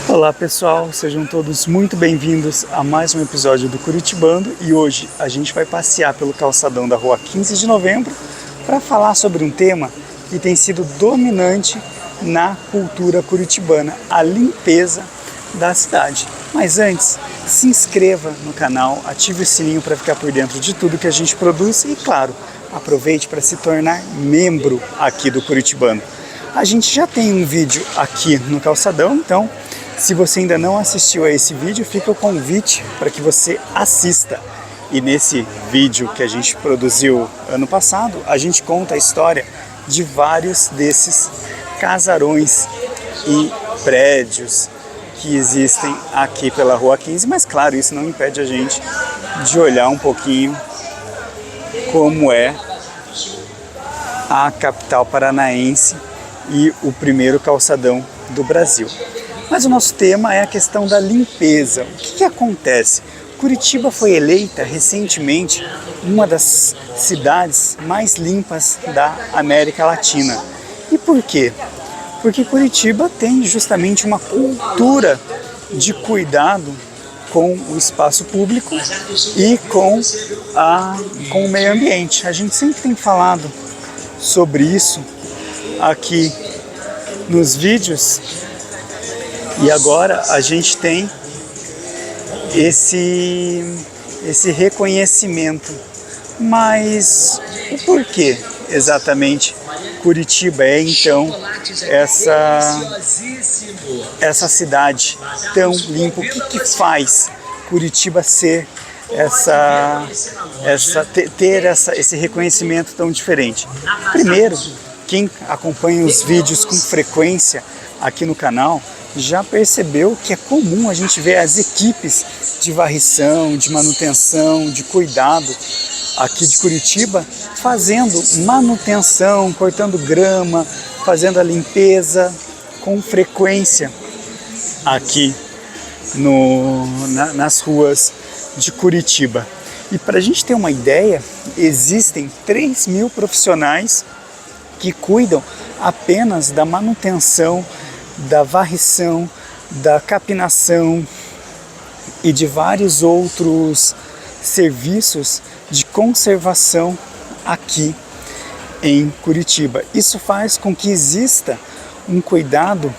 Olá pessoal, sejam todos muito bem-vindos a mais um episódio do Curitibando e hoje a gente vai passear pelo calçadão da rua 15 de novembro para falar sobre um tema que tem sido dominante na cultura curitibana, a limpeza da cidade. Mas antes, se inscreva no canal, ative o sininho para ficar por dentro de tudo que a gente produz e, claro, aproveite para se tornar membro aqui do Curitibano. A gente já tem um vídeo aqui no calçadão, então se você ainda não assistiu a esse vídeo, fica o convite para que você assista. E nesse vídeo que a gente produziu ano passado, a gente conta a história de vários desses casarões e prédios que existem aqui pela Rua 15, mas claro, isso não impede a gente de olhar um pouquinho como é a capital paranaense e o primeiro calçadão do Brasil. Mas o nosso tema é a questão da limpeza. O que acontece? Curitiba foi eleita recentemente uma das cidades mais limpas da América Latina. E por quê? Porque Curitiba tem justamente uma cultura de cuidado com o espaço público e com o meio ambiente. A gente sempre tem falado sobre isso aqui nos vídeos e agora a gente tem esse reconhecimento. Mas o porquê exatamente Curitiba é então essa cidade tão limpa? O que faz Curitiba ser ter esse reconhecimento tão diferente? Primeiro, quem acompanha os vídeos com frequência aqui no canal já percebeu que é comum a gente ver as equipes de varrição, de manutenção, de cuidado aqui de Curitiba fazendo manutenção, cortando grama, fazendo a limpeza com frequência aqui nas ruas de Curitiba. E para a gente ter uma ideia, existem 3.000 profissionais que cuidam apenas da manutenção, da varrição, da capinação e de vários outros serviços de conservação aqui em Curitiba. Isso faz com que exista um cuidado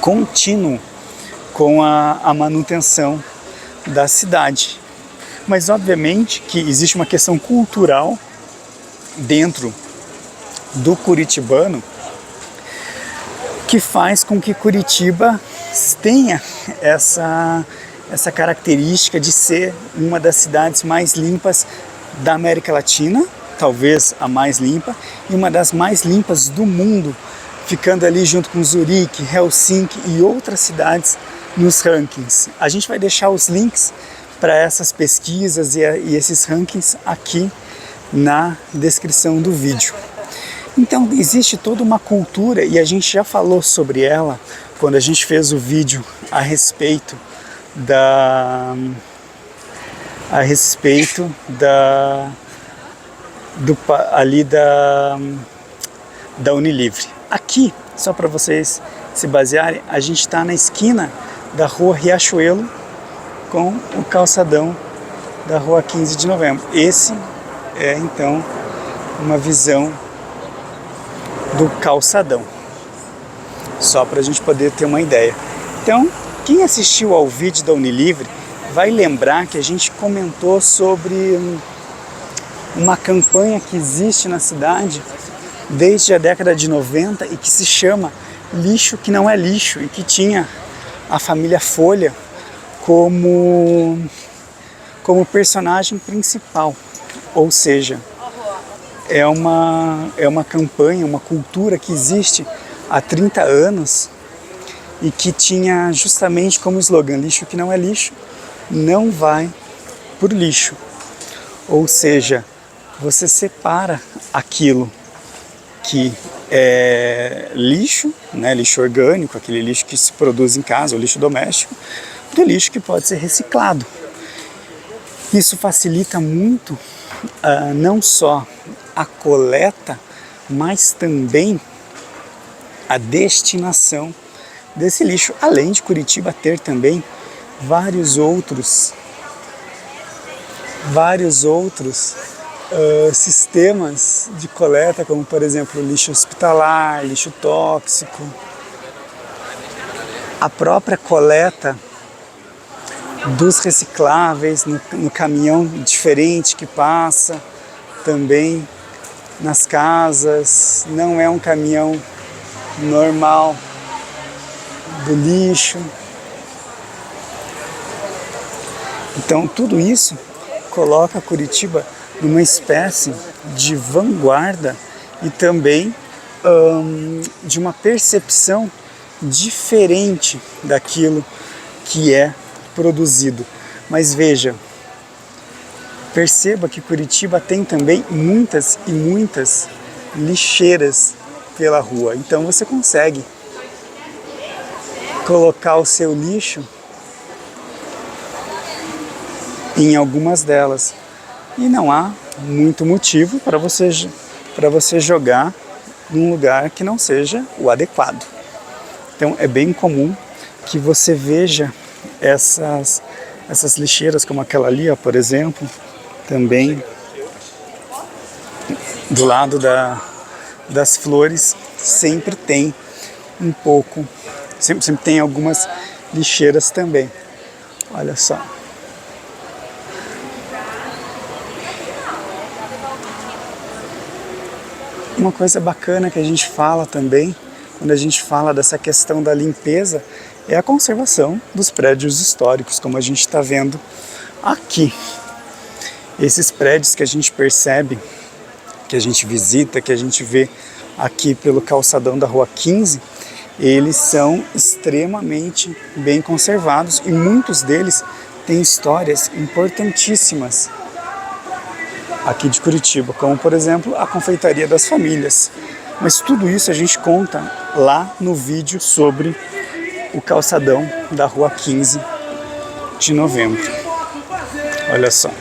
contínuo com a manutenção da cidade. Mas obviamente que existe uma questão cultural dentro do curitibano que faz com que Curitiba tenha essa característica de ser uma das cidades mais limpas da América Latina, talvez a mais limpa, e uma das mais limpas do mundo, ficando ali junto com Zurique, Helsinki e outras cidades nos rankings. A gente vai deixar os links para essas pesquisas e esses rankings aqui na descrição do vídeo. Então existe toda uma cultura, e a gente já falou sobre ela quando a gente fez o vídeo a respeito da Unilivre. Aqui, só para vocês se basearem, a gente está na esquina da rua Riachuelo com o calçadão da rua 15 de novembro. Esse é então uma visão do calçadão, só para a gente poder ter uma ideia. Então, quem assistiu ao vídeo da Unilivre vai lembrar que a gente comentou sobre uma campanha que existe na cidade desde a década de 90 e que se chama Lixo que Não É Lixo, e que tinha a família Folha como personagem principal. Ou seja, é uma campanha, uma cultura que existe há 30 anos e que tinha justamente como slogan: lixo que não é lixo, não vai por lixo. Ou seja, você separa aquilo que é lixo, né, lixo orgânico, aquele lixo que se produz em casa, o lixo doméstico, do lixo que pode ser reciclado. Isso facilita muito não só a coleta, mas também a destinação desse lixo, além de Curitiba ter também vários outros sistemas de coleta, como por exemplo lixo hospitalar, lixo tóxico, a própria coleta dos recicláveis no caminhão diferente que passa também nas casas, não é um caminhão normal do lixo. Então tudo isso coloca Curitiba numa espécie de vanguarda e também de uma percepção diferente daquilo que é produzido. Mas veja, perceba que Curitiba tem também muitas e muitas lixeiras pela rua. Então você consegue colocar o seu lixo em algumas delas. E não há muito motivo para você jogar num lugar que não seja o adequado. Então é bem comum que você veja essas lixeiras, como aquela ali, ó, por exemplo, também do lado das flores, sempre tem um pouco, sempre tem algumas lixeiras também. Olha só. Uma coisa bacana que a gente fala também, quando a gente fala dessa questão da limpeza, é a conservação dos prédios históricos, como a gente está vendo aqui. Esses prédios que a gente percebe, que a gente visita, que a gente vê aqui pelo calçadão da Rua 15, eles são extremamente bem conservados e muitos deles têm histórias importantíssimas aqui de Curitiba, como por exemplo a Confeitaria das Famílias. Mas tudo isso a gente conta lá no vídeo sobre o calçadão da Rua 15 de Novembro. Olha só.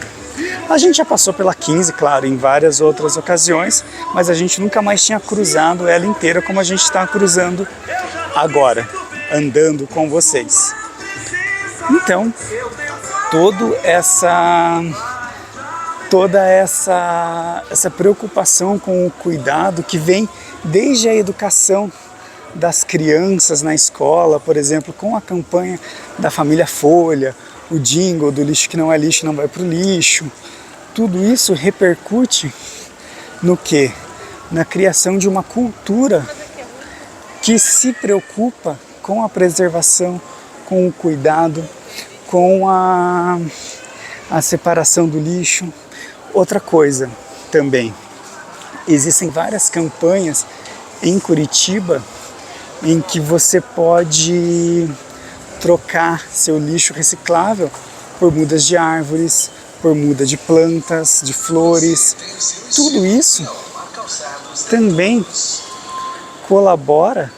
A gente já passou pela 15, claro, em várias outras ocasiões, mas a gente nunca mais tinha cruzado ela inteira como a gente está cruzando agora, andando com vocês. Então, toda essa preocupação com o cuidado que vem desde a educação das crianças na escola, por exemplo, com a campanha da família Folha, o jingle do lixo que não é lixo não vai para o lixo, tudo isso repercute no quê? Na criação de uma cultura que se preocupa com a preservação, com o cuidado, com a separação do lixo. Outra coisa também, existem várias campanhas em Curitiba em que você pode trocar seu lixo reciclável por mudas de árvores, por muda de plantas, de flores. Tudo isso também colabora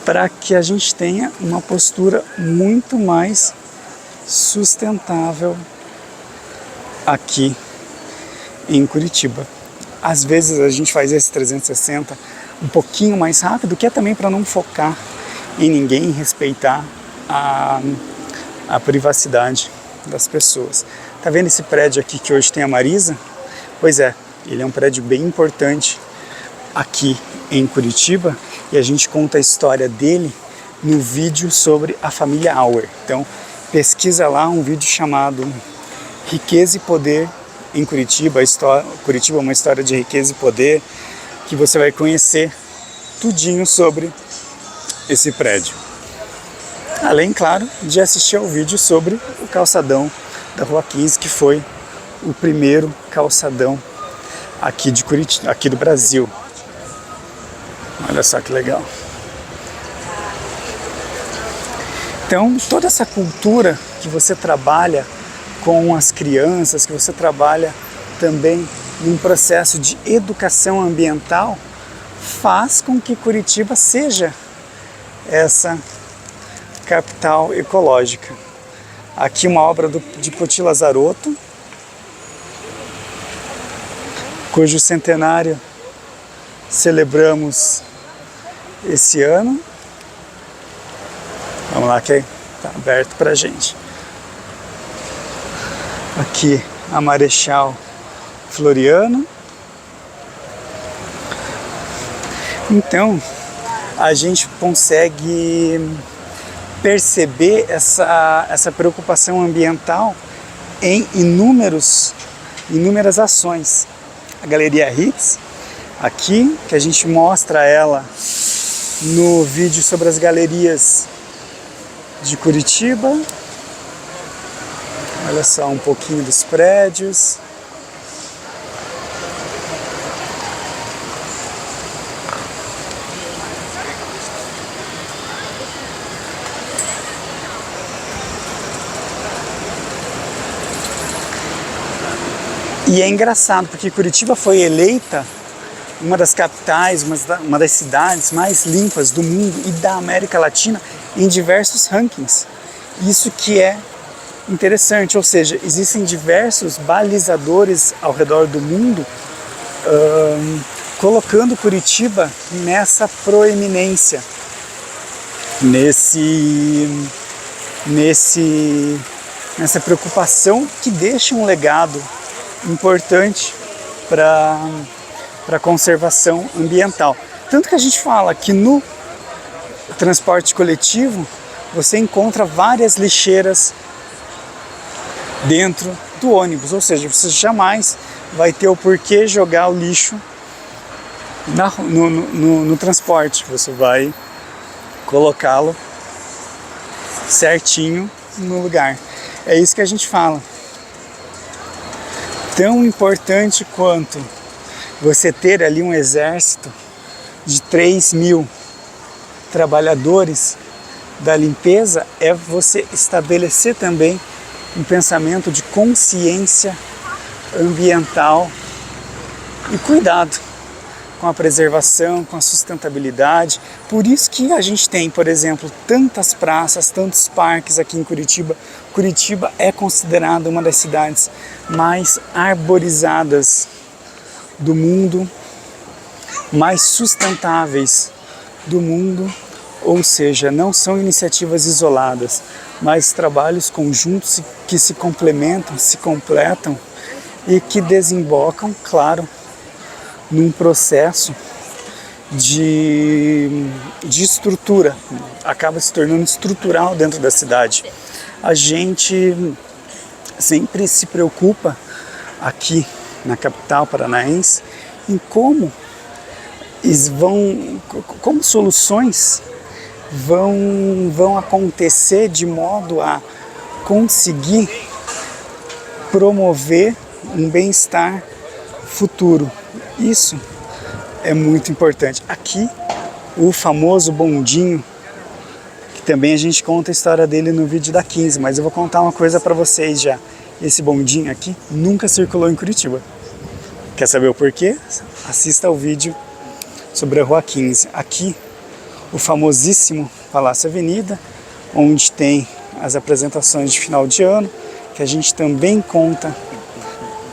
para que a gente tenha uma postura muito mais sustentável aqui em Curitiba. Às vezes a gente faz esse 360 um pouquinho mais rápido, que é também para não focar em ninguém, respeitar a privacidade das pessoas. Tá vendo esse prédio aqui que hoje tem a Marisa? Pois é, ele é um prédio bem importante aqui em Curitiba e a gente conta a história dele no vídeo sobre a família Auer. Então pesquisa lá um vídeo chamado Riqueza e Poder em Curitiba. Curitiba é uma história de riqueza e poder, que você vai conhecer tudinho sobre esse prédio. Além, claro, de assistir ao vídeo sobre o calçadão da Rua 15, que foi o primeiro calçadão aqui de Curitiba, aqui do Brasil. Olha só que legal. Então, toda essa cultura que você trabalha com as crianças, que você trabalha também num processo de educação ambiental, faz com que Curitiba seja essa capital ecológica. Aqui uma obra de Poti Lazarotto, cujo centenário celebramos esse ano. Vamos lá que tá aberto pra gente. Aqui a Marechal Floriano. Então a gente consegue perceber essa preocupação ambiental em inúmeras ações. A Galeria Ritz, aqui, que a gente mostra ela no vídeo sobre as galerias de Curitiba. Olha só um pouquinho dos prédios. E é engraçado, porque Curitiba foi eleita uma das capitais, uma das cidades mais limpas do mundo e da América Latina em diversos rankings. Isso que é interessante, ou seja, existem diversos balizadores ao redor do mundo colocando Curitiba nessa proeminência, nessa preocupação que deixa um legado importante para a conservação ambiental. Tanto que a gente fala que no transporte coletivo você encontra várias lixeiras dentro do ônibus, ou seja, você jamais vai ter o porquê jogar o lixo no transporte, você vai colocá-lo certinho no lugar. É isso que a gente fala. Tão importante quanto você ter ali um exército de 3.000 trabalhadores da limpeza é você estabelecer também um pensamento de consciência ambiental e cuidado com a preservação, com a sustentabilidade. Por isso que a gente tem, por exemplo, tantas praças, tantos parques aqui em Curitiba. Curitiba é considerada uma das cidades mais arborizadas do mundo, mais sustentáveis do mundo, ou seja, não são iniciativas isoladas, mas trabalhos conjuntos que se complementam, se completam e que desembocam, claro, num processo de estrutura, acaba se tornando estrutural dentro da cidade. A gente sempre se preocupa aqui na capital paranaense em como soluções vão acontecer de modo a conseguir promover um bem-estar futuro. Isso é muito importante. Aqui, o famoso bondinho, que também a gente conta a história dele no vídeo da 15, mas eu vou contar uma coisa para vocês já. Esse bondinho aqui nunca circulou em Curitiba. Quer saber o porquê? Assista ao vídeo sobre a Rua 15. Aqui, o famosíssimo Palácio Avenida, onde tem as apresentações de final de ano, que a gente também conta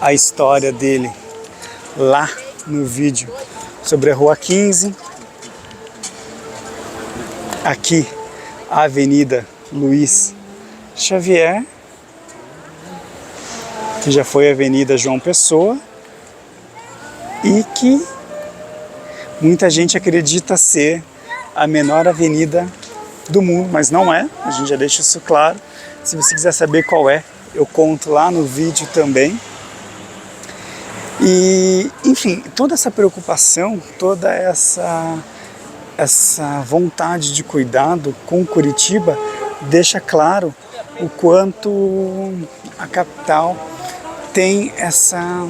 a história dele lá no vídeo sobre a Rua 15. Aqui a Avenida Luiz Xavier, que já foi a Avenida João Pessoa e que muita gente acredita ser a menor avenida do mundo, mas não é, a gente já deixa isso claro. Se você quiser saber qual é, eu conto lá no vídeo também. E, enfim, toda essa preocupação, toda essa vontade de cuidado com Curitiba deixa claro o quanto a capital tem essa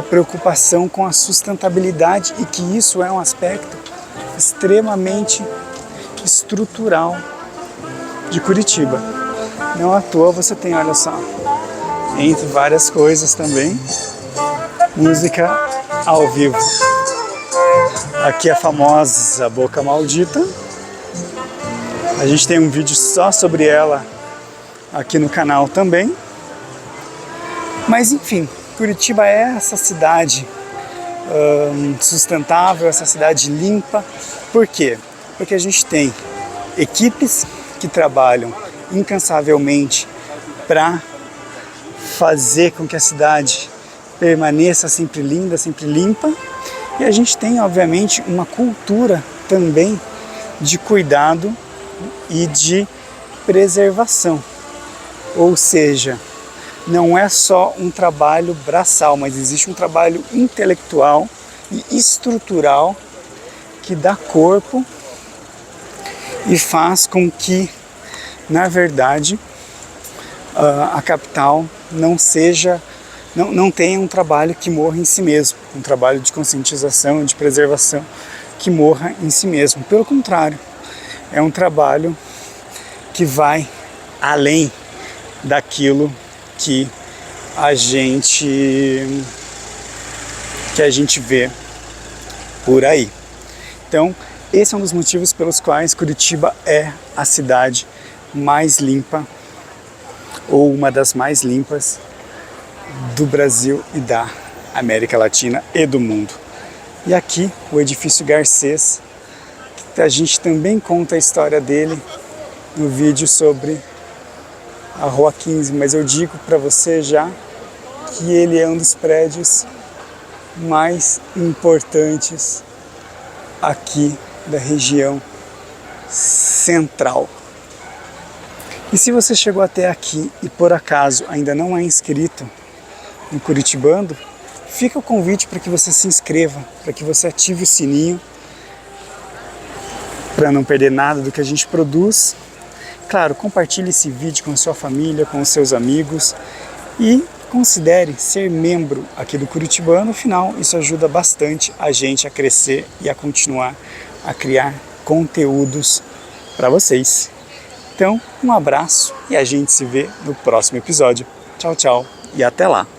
preocupação com a sustentabilidade e que isso é um aspecto extremamente estrutural de Curitiba. Não à toa você tem, olha só, entre várias coisas também, música ao vivo. Aqui a famosa Boca Maldita. A gente tem um vídeo só sobre ela aqui no canal também. Mas enfim, Curitiba é essa cidade sustentável, essa cidade limpa. Por quê? Porque a gente tem equipes que trabalham incansavelmente para fazer com que a cidade permaneça sempre linda, sempre limpa. E a gente tem, obviamente, uma cultura também de cuidado e de preservação. Ou seja, não é só um trabalho braçal, mas existe um trabalho intelectual e estrutural que dá corpo e faz com que, na verdade, a capital não tenha um trabalho que morra em si mesmo, um trabalho de conscientização, de preservação que morra em si mesmo. Pelo contrário, é um trabalho que vai além daquilo que a gente vê por aí. Então, esse é um dos motivos pelos quais Curitiba é a cidade mais limpa, ou uma das mais limpas do Brasil e da América Latina e do mundo. E aqui o edifício Garcês, que a gente também conta a história dele no vídeo sobre a Rua 15, mas eu digo para você já que ele é um dos prédios mais importantes aqui da região central. E se você chegou até aqui e por acaso ainda não é inscrito no Curitibando, fica o convite para que você se inscreva, para que você ative o sininho, para não perder nada do que a gente produz. Claro, compartilhe esse vídeo com a sua família, com os seus amigos e considere ser membro aqui do Curitibano. Afinal, isso ajuda bastante a gente a crescer e a continuar a criar conteúdos para vocês. Então, um abraço e a gente se vê no próximo episódio. Tchau, tchau e até lá!